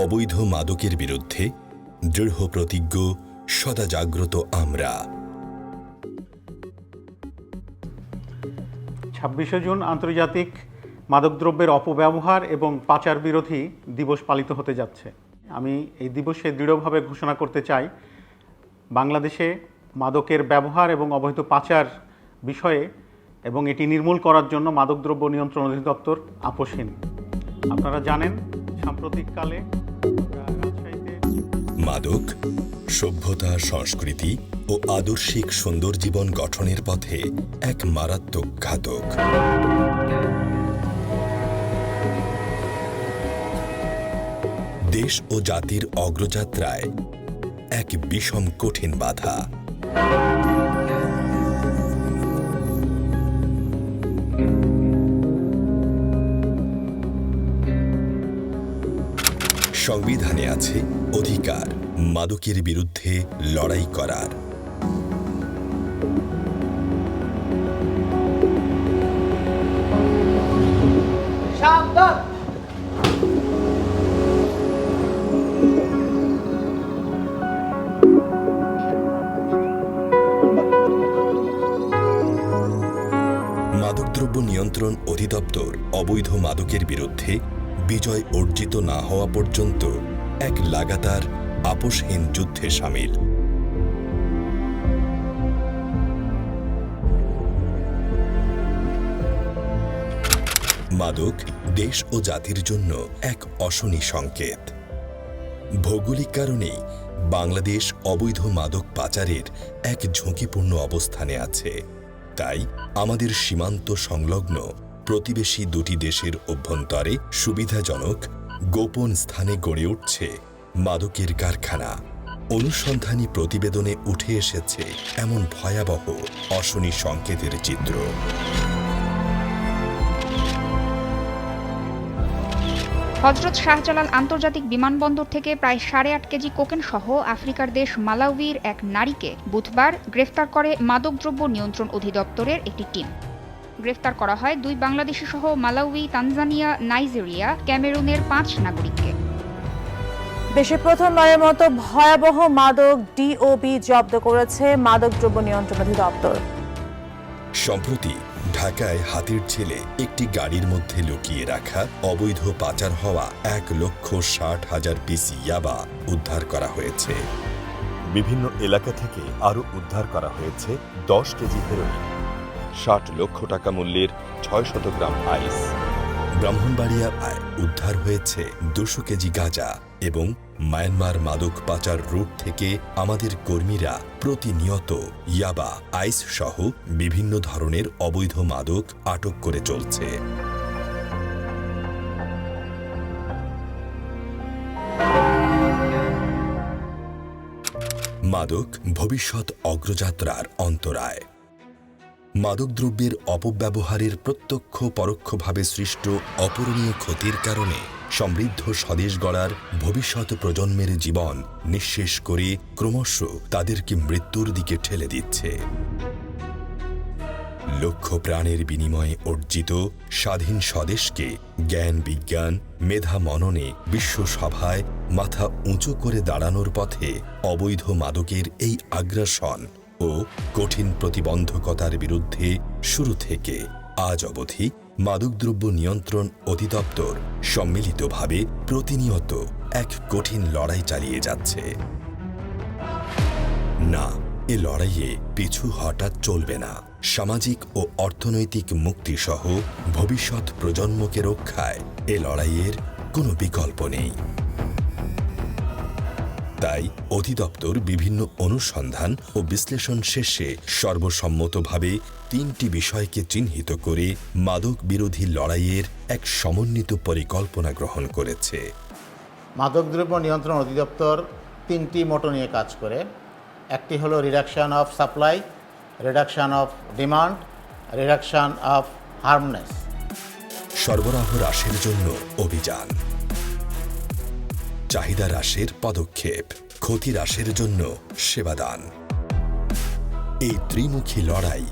অবৈধ মাদকের বিরুদ্ধে দৃঢ় প্রতিজ্ঞ, সদা জাগ্রত আমরা। ২৬শে জুন আন্তর্জাতিক মাদকদ্রব্যের অপব্যবহার এবং পাচার বিরোধী দিবস পালিত হতে যাচ্ছে। আমি এই দিবসে দৃঢ়ভাবে ঘোষণা করতে চাই, বাংলাদেশে মাদকের ব্যবহার এবং অবৈধ পাচার বিষয়ে এবং এটি নির্মূল করার জন্য মাদকদ্রব্য নিয়ন্ত্রণ অধিদপ্তর আপোষহীন। আপনারা জানেন, সাম্প্রতিককালে রাজশাহীতে মাদক সভ্যতা, সংস্কৃতি ও আদর্শিক সুন্দর জীবন গঠনের পথে এক মারাত্মক ঘাতক। দেশ ও জাতির অগ্রযাত্রায় এক বিষম কঠিন বাধা। সংবিধানে আছে অধিকার মাদকের বিরুদ্ধে লড়াই করার। মাদকদ্রব্য নিয়ন্ত্রণ অধিদপ্তর অবৈধ মাদকের বিরুদ্ধে বিজয় অর্জিত না হওয়া পর্যন্ত এক লাগাতার আপোষহীন যুদ্ধে সামিল। মাদক দেশ ও জাতির জন্য এক অশনি সংকেত। ভৌগোলিক কারণেই বাংলাদেশ অবৈধ মাদক পাচারের এক ঝুঁকিপূর্ণ অবস্থানে আছে। তাই আমাদের সীমান্ত সংলগ্ন প্রতিবেশী দুটি দেশের অভ্যন্তরে সুবিধাজনক গোপন স্থানে গড়ে উঠছে মাদকের কারখানা। অনুসন্ধানী প্রতিবেদনে উঠে এসেছে এমন ভয়াবহ অশনি সংকেতের চিত্র। হযরত শাহজালাল আন্তর্জাতিক বিমানবন্দর থেকে প্রায় 8.5 কেজি কোকেন সহ আফ্রিকার দেশ মালাউইর এক নারীকে বুধবার গ্রেফতার করে মাদকদ্রব্য নিয়ন্ত্রণ অধিদপ্তরের একটি টিম। গ্রেফতার করা হয় 2 বাংলাদেশি সহ মালাউই, তানজানিয়া, নাইজেরিয়া, ক্যামেরুনের 5 নাগরিককে। দেশে প্রথমবারের মতো ভয়াবহ মাদক ডিওবি জব্দ করেছে মাদকদ্রব্য নিয়ন্ত্রণ অধিদপ্তর। সম্প্রতি ঢাকায় হাতির ঝিলে একটি গাড়ির মধ্যে লুকিয়ে রাখা অবৈধ পাচার হওয়া 1,60,000 পিস ইয়াবা উদ্ধার করা হয়েছে। বিভিন্ন এলাকা থেকে আরও উদ্ধার করা হয়েছে 10 কেজি হেরোইন, 60 লক্ষ টাকা মূল্যের 600 গ্রাম আইস। ব্রাহ্মণবাড়িয়ায় উদ্ধার হয়েছে 200 কেজি গাঁজা এবং মায়ানমার মাদক পাচার রুট থেকে আমাদের কর্মীরা প্রতিনিয়ত ইয়াবা, আইস সহ বিভিন্ন ধরনের অবৈধ মাদক আটক করে চলছে। মাদক ভবিষ্যৎ অগ্রযাত্রার অন্তরায়। মাদকদ্রব্যের অপব্যবহারের প্রত্যক্ষ পরোক্ষভাবে সৃষ্ট অপূরণীয় ক্ষতির কারণে সমৃদ্ধ স্বদেশ গড়ার ভবিষ্যৎ প্রজন্মের জীবন নিঃশেষ করে ক্রমশ তাদেরকে মৃত্যুর দিকে ঠেলে দিচ্ছে। লক্ষ প্রাণের বিনিময়ে অর্জিত স্বাধীন স্বদেশকে জ্ঞান, বিজ্ঞান, মেধা মননে বিশ্বসভায় মাথা উঁচু করে দাঁড়ানোর পথে অবৈধ মাদকের এই আগ্রাসন ও কঠিন প্রতিবন্ধকতার বিরুদ্ধে শুরু থেকে আজ অবধি মাদকদ্রব্য নিয়ন্ত্রণ অধিদপ্তর সম্মিলিতভাবে প্রতিনিয়ত এক কঠিন লড়াই চালিয়ে যাচ্ছে। না, এ লড়াইয়ে পিছু হটা চলবে না। সামাজিক ও অর্থনৈতিক মুক্তিসহ ভবিষ্যৎ প্রজন্মকে রক্ষায় এ লড়াইয়ের কোনো বিকল্প নেই। তাই অধিদপ্তর বিভিন্ন অনুসন্ধান ও বিশ্লেষণ শেষে সর্বসম্মতভাবে 3টি বিষয়কে চিহ্নিত করে মাদক বিরোধী লড়াইয়ের এক সমন্বিত পরিকল্পনা গ্রহণ করেছে। মাদকদ্রব্য নিয়ন্ত্রণ অধিদপ্তর 3টি মোটো নিয়ে কাজ করে। একটি হলো reduction of supply, reduction of demand, reduction of harmness. সরবরাহ হ্রাসের জন্য অভিযান, চাহিদা হ্রাসের পদক্ষেপ, ক্ষতি হ্রাসের জন্য সেবাদান। এই ত্রিমুখী লড়াই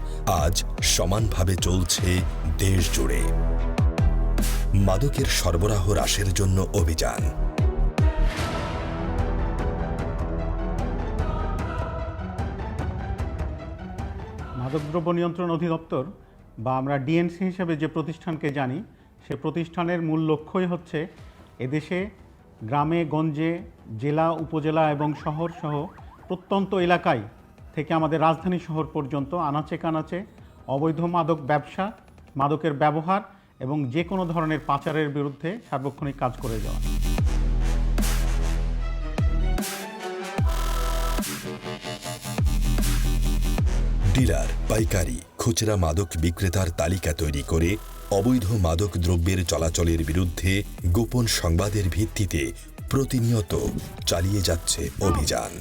আজ সমানভাবে চলছে দেশ জুড়ে। মাদকের সরবরাহ হ্রাসের জন্য অভিযান, মাদকদ্রব্য নিয়ন্ত্রণ অধিদপ্তর বা আমরা ডিএনসি হিসেবে যে প্রতিষ্ঠানকে জানি, সে প্রতিষ্ঠানের মূল লক্ষ্যই হচ্ছে এদেশে গ্রামে গঞ্জে, জেলা, উপজেলা এবং শহর সহ প্রত্যন্ত এলাকায় থেকে আমাদের রাজধানী শহর পর্যন্ত আনাচে কানাচে অবৈধ মাদক ব্যবসা, মাদকের ব্যবহার এবং যে কোনো ধরনের পাচারের বিরুদ্ধে সার্বক্ষণিক কাজ করে যাওয়া। ডিলার, পাইকারি, খুচরা মাদক বিক্রেতার তালিকা তৈরি করে অবৈধ মাদক দ্রব্যের চলাচলের বিরুদ্ধে গোপন সংবাদের ভিত্তিতে প্রতিনিয়ত চালিয়ে যাচ্ছে অভিযান।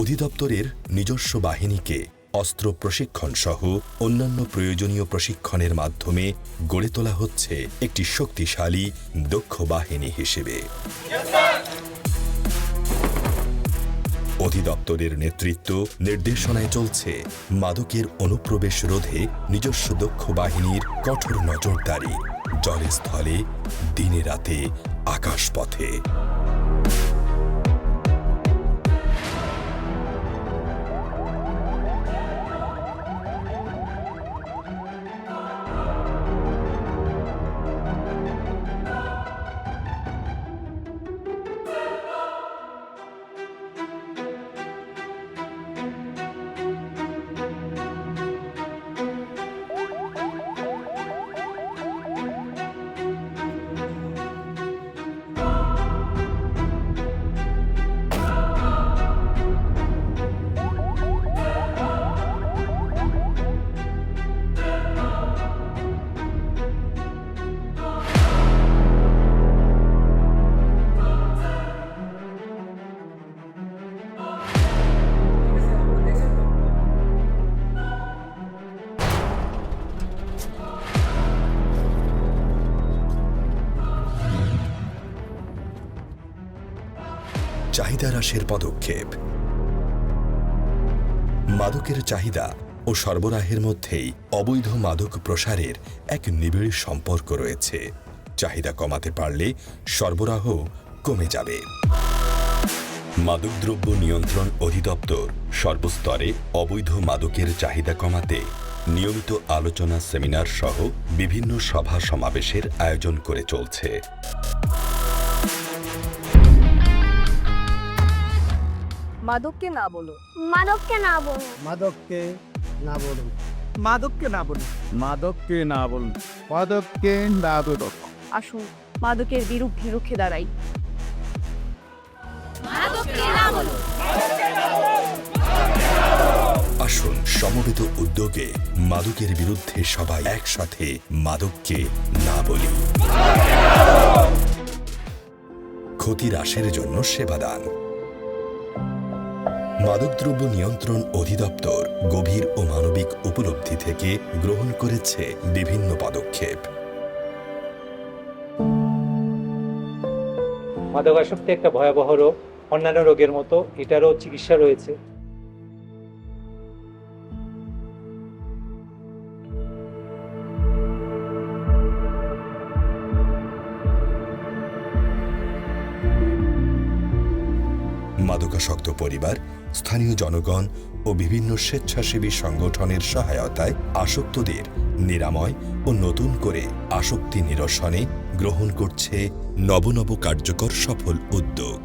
অধিদপ্তরের নিজস্ব বাহিনীকে অস্ত্র প্রশিক্ষণ সহ অন্যান্য প্রয়োজনীয় প্রশিক্ষণের মাধ্যমে গড়ে তোলা হচ্ছে একটি শক্তিশালী, দক্ষ বাহিনী হিসেবে। অধিদপ্তরের নেতৃত্ব নির্দেশনায় চলছে মাদকের অনুপ্রবেশ রোধে নিজস্ব দক্ষ বাহিনীর কঠোর নজরদারি, জলে স্থলে, দিনে রাতে, আকাশপথে। চাহিদা হ্রাসের পদক্ষেপ। মাদকের চাহিদা ও সরবরাহের মধ্যেই অবৈধ মাদক প্রসারের এক নিবিড় সম্পর্ক রয়েছে। চাহিদা কমাতে পারলে সরবরাহ কমে যাবে। মাদকদ্রব্য নিয়ন্ত্রণ অধিদপ্তর সর্বস্তরে অবৈধ মাদকের চাহিদা কমাতে নিয়মিত আলোচনা, সেমিনার সহ বিভিন্ন সভা সমাবেশের আয়োজন করে চলছে। মাদককে না বলো, মাদককে না বলুন, মাদককে না বলুন, মাদককে না বলুন, মাদককে না বলুন, মাদককে না বলুন। আসুন মাদকের বিরুদ্ধে রুখে দাঁড়াই। আসুন সমবেত উদ্যোগে মাদকের বিরুদ্ধে সবাই একসাথে মাদককে না বলি। ক্ষতি হ্রাসের জন্য সেবাদান। মাদকদ্রব্য নিয়ন্ত্রণ অধিদপ্তর গভীর ও মানবিক উপলব্ধি থেকে গ্রহণ করেছে বিভিন্ন পদক্ষেপ। মাদকাসক্তি একটা ভয়াবহ রোগ, অন্যান্য রোগের মতো এটারও চিকিৎসা রয়েছে। মাদকাসক্ত পরিবার, স্থানীয় জনগণ ও বিভিন্ন স্বেচ্ছাসেবী সংগঠনের সহায়তায় আসক্তদের নিরাময় ও নতুন করে আসক্তি নিরসনে গ্রহণ করছে নবনব কার্যকর সফল উদ্যোগ।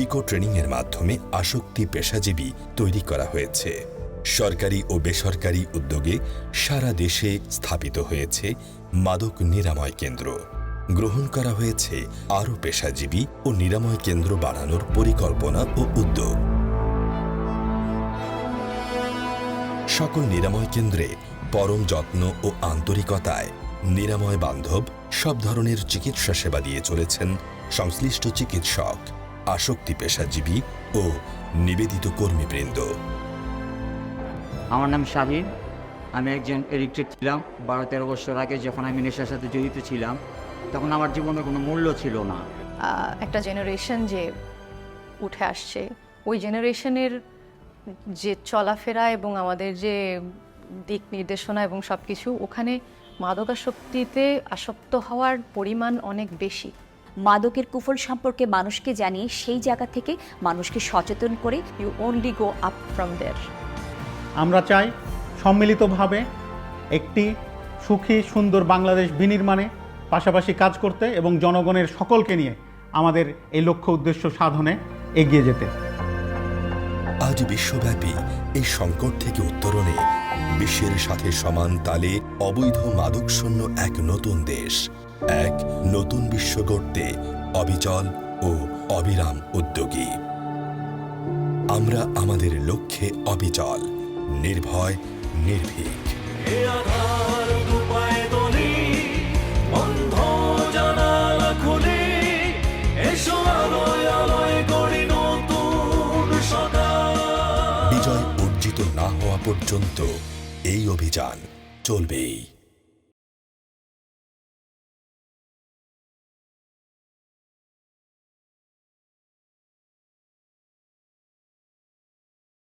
ইকো ট্রেনিংয়ের মাধ্যমে আসক্তি পেশাজীবী তৈরি করা হয়েছে। সরকারি ও বেসরকারি উদ্যোগে সারা দেশে স্থাপিত হয়েছে মাদক নিরাময় কেন্দ্র। গ্রহণ করা হয়েছে আরও পেশাজীবী ও নিরাময় কেন্দ্র বাড়ানোর পরিকল্পনা ও উদ্যোগ। সকল নিরাময় কেন্দ্রে পরম যত্ন ও আন্তরিকতায় নিরাময় বান্ধব সব ধরনের চিকিৎসা সেবা দিয়ে চলেছেন সংশ্লিষ্ট চিকিৎসক, আসক্তি পেশাজীবী ও নিবেদিত কর্মীবৃন্দ। আমার নাম শাহিন। আমি একজন এডিক্টেড ছিলাম। 12-13 বছর আগে যখন আমি নেশার সাথে জড়িত ছিলাম, তখন আমার জীবনে কোনো মূল্য ছিল না। একটা জেনারেশন যে উঠে আসছে, ওই জেনারেশনের যে চলাফেরা এবং আমাদের যে দিক নির্দেশনা এবং সব কিছু, ওখানে মাদকাসক্তিতে আসক্ত হওয়ার পরিমাণ অনেক বেশি। মাদকের কুফল সম্পর্কে মানুষকে জানিয়ে সেই জায়গা থেকে মানুষকে সচেতন করে you only go up from there. আমরা চাই সম্মিলিতভাবে একটি সুখী সুন্দর বাংলাদেশ বিনির্মাণে পাশাপাশি কাজ করতে এবং জনগণের সকলকে নিয়ে আমাদের এই লক্ষ্য উদ্দেশ্য সাধনে এগিয়ে যেতে। আজ বিশ্বব্যাপী এই সংকট থেকে উত্তরণে বিশ্বের সাথে সমান তালে অবৈধ মাদকশূন্য এক নতুন দেশ, এক নতুন বিশ্ব গড়তে অবিচল ও অবিরাম উদ্যোগী। আমরা আমাদের লক্ষ্যে অবিচল, নির্ভয়, নির্ভীক। বিজয় অর্জিত না হওয়া পর্যন্ত এই অভিযান চলবেই।